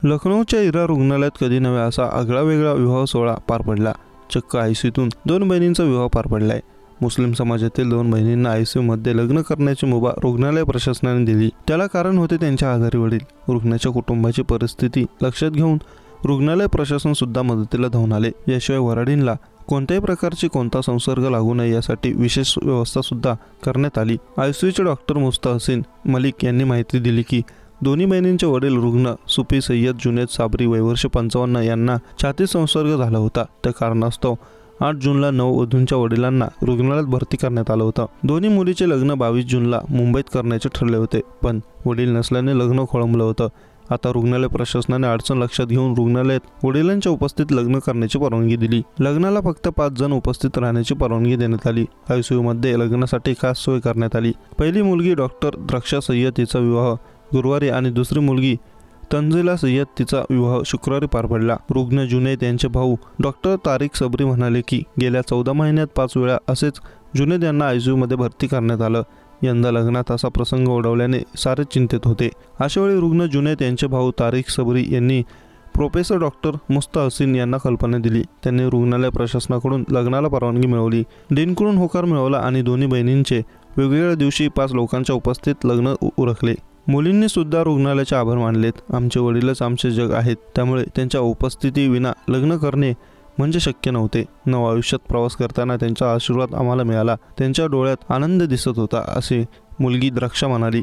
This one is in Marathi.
लखनौच्या इरा रुग्णालयात कधी नव्हे असा आगळावेगळा विवाह सोहळा पार पडला। चक्क आयसीयूतून 2 बहिणींचा विवाह पार पडलाय। मुस्लिम समाजातील 2 बहिणींना आयसीयू मध्ये लग्न करण्याची मुभा रुग्णालय प्रशासनाने दिली। त्याला कारण होते त्यांच्या आजारी वडील। रुग्णाच्या कुटुंबाची परिस्थिती लक्षात घेऊन रुग्णालय प्रशासन सुद्धा मदतीला धावून आले। याशिवाय वराडींना कोणत्याही प्रकारची कोणता संसर्ग लागू नये यासाठी विशेष व्यवस्था सुद्धा करण्यात आली। आयसीयूचे डॉक्टर मुस्तहसीन मलिक यांनी माहिती दिली की दोन्ही बहिणींचे वडील रुग्ण सुफी सय्यद जुनेद साबरी वय वर्ष 55 यांना छाती संसर्ग झाला होता। त्या कारणास्तव 8 जूनला नववधूंच्या वडिलांना रुग्णालयात भरती करण्यात आलं होतं। दोन्ही मुलीचे लग्न 22 जूनला मुंबईत करण्याचे ठरले होते, पण वडील नसल्याने लग्न खोळंबलं होतं। आता रुग्णालय प्रशासनाने अडचण लक्षात घेऊन रुग्णालयात वडिलांच्या उपस्थितीत लग्न करण्याची परवानगी दिली। लग्नाला फक्त 5 जण उपस्थित राहण्याची परवानगी देण्यात आली। आयसीयू मध्ये लग्नासाठी खास सोय करण्यात आली। पहिली मुलगी डॉक्टर द्रक्षा सय्यद हिचा विवाह गुरुवारी आणि दुसरी मुलगी तंजिला सय्यद तिचा विवाह शुक्रवारी पार पडला। रुग्ण जुनैद यांचे भाऊ डॉक्टर तारिक सबरी म्हणाले की गेल्या 14 महिन्यात 5 वेळा असेच जुनैद यांना आयसीयू मध्ये भरती करण्यात आलं। यंदा लग्नात असा प्रसंग ओढवल्याने सारे चिंतित होते। अशावेळी रुग्ण जुनैद यांचे भाऊ तारिक सबरी यांनी प्रोफेसर डॉक्टर मुस्तहसीन यांना कल्पना दिली। त्यांनी रुग्णालय प्रशासनाकडून लग्नाला परवानगी मिळवली, डीनकडून होकार मिळवला आणि दोन्ही बहिणींचे वेगवेगळ्या दिवशी 5 लोकांच्या उपस्थितीत लग्न उरकले। मुलींनी सुद्धा रुग्णालयाचे आभार मानलेत। आमचे वडीलच आमचे जग आहेत, त्यामुळे त्यांच्या उपस्थितीविना लग्न करणे म्हणजे शक्य नव्हते। नव आयुष्यात प्रवास करताना त्यांचा आशीर्वाद आम्हाला मिळाला। त्यांच्या डोळ्यात आनंद दिसत होता, असे मुलगी द्राक्षा म्हणाली।